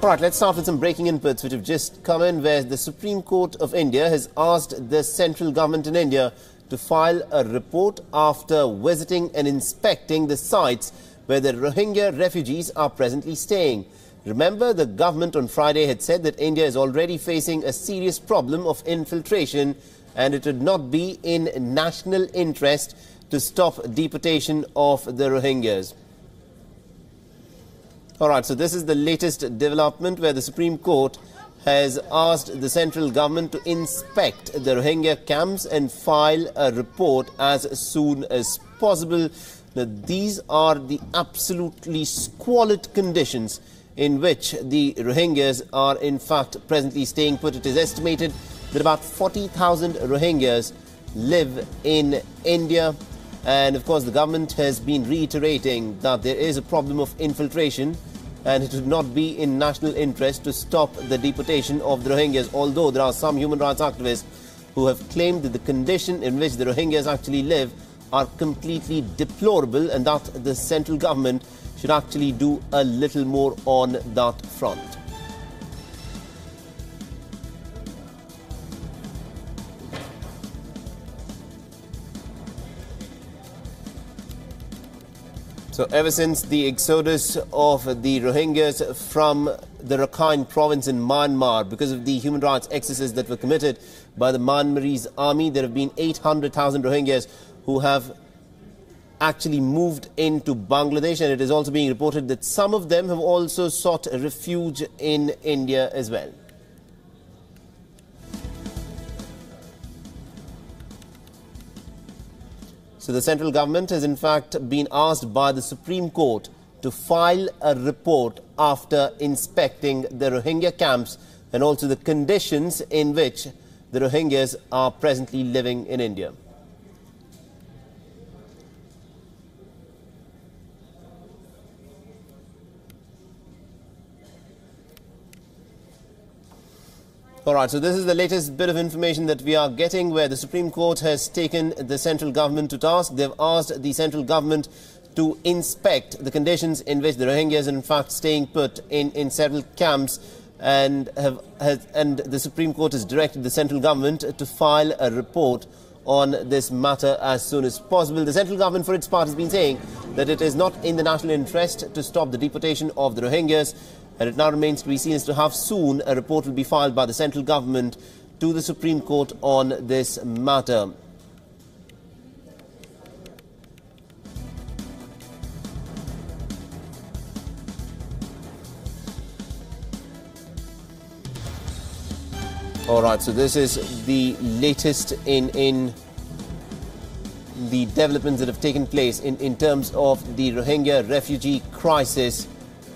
All right, let's start with some breaking inputs which have just come in, where the Supreme Court of India has asked the central government in India to file a report after visiting and inspecting the sites where the Rohingya refugees are presently staying. Remember, the government on Friday had said that India is already facing a serious problem of infiltration and it would not be in national interest to stop deportation of the Rohingyas. All right, so this is the latest development where the Supreme Court has asked the central government to inspect the Rohingya camps and file a report as soon as possible. Now, these are the absolutely squalid conditions in which the Rohingyas are in fact presently staying put. It is estimated that about 40,000 Rohingyas live in India. And of course, the government has been reiterating that there is a problem of infiltration and it would not be in national interest to stop the deportation of the Rohingyas, although there are some human rights activists who have claimed that the condition in which the Rohingyas actually live are completely deplorable and that the central government should actually do a little more on that front. So ever since the exodus of the Rohingyas from the Rakhine province in Myanmar, because of the human rights excesses that were committed by the Myanmarese army, there have been 800,000 Rohingyas who have actually moved into Bangladesh, and it is also being reported that some of them have also sought refuge in India as well. So the central government has in fact been asked by the Supreme Court to file a report after inspecting the Rohingya camps and also the conditions in which the Rohingyas are presently living in India. All right, so this is the latest bit of information that we are getting, where the Supreme Court has taken the central government to task. They've asked the central government to inspect the conditions in which the Rohingyas are in fact staying put in several camps, and the Supreme Court has directed the central government to file a report on this matter as soon as possible. The central government, for its part, has been saying that it is not in the national interest to stop the deportation of the Rohingyas. And it now remains to be seen as to how soon a report will be filed by the central government to the Supreme Court on this matter. All right, so this is the latest in the developments that have taken place in terms of the Rohingya refugee crisis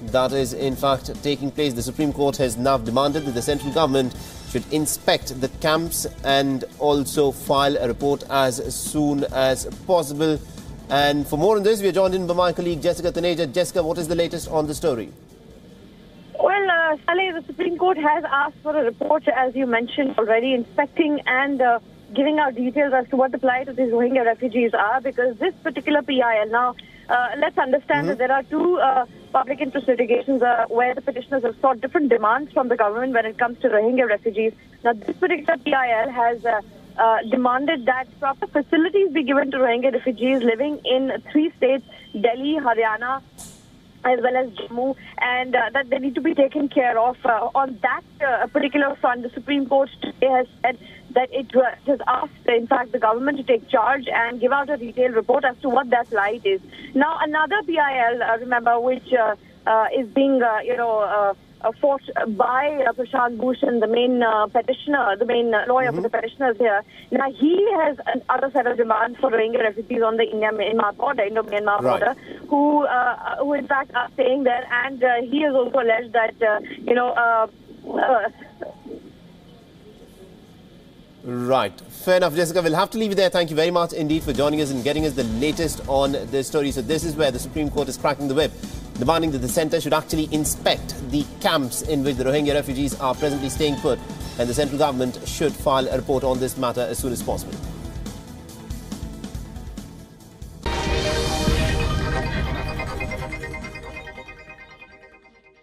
that is in fact taking place. The Supreme Court has now demanded that the central government should inspect the camps and also file a report as soon as possible. And for more on this, we are joined in by my colleague Jessica Taneja. Jessica, what is the latest on the story? Well, Saleh, the Supreme Court has asked for a report, as you mentioned already, inspecting and giving out details as to what the plight of these Rohingya refugees are, because this particular PIL now, let's understand that there are two public interest litigations where the petitioners have sought different demands from the government when it comes to Rohingya refugees. Now, this particular PIL has demanded that proper facilities be given to Rohingya refugees living in 3 states, Delhi, Haryana, as well as Jammu, and that they need to be taken care of. On that particular front, the Supreme Court today has said that it has asked, in fact, the government to take charge and give out a detailed report as to what that plight is. Now, another PIL, remember, which is being, fought by Prashant Bhushan, the main petitioner, the main lawyer for the petitioners here. Now, he has another set of demands for Rohingya refugees on the Indo-Myanmar border, who in fact are staying there, and he has also alleged that, Right. Fair enough, Jessica. We'll have to leave it there. Thank you very much indeed for joining us and getting us the latest on this story. So this is where the Supreme Court is cracking the whip, demanding that the centre should actually inspect the camps in which the Rohingya refugees are presently staying put, and the central government should file a report on this matter as soon as possible.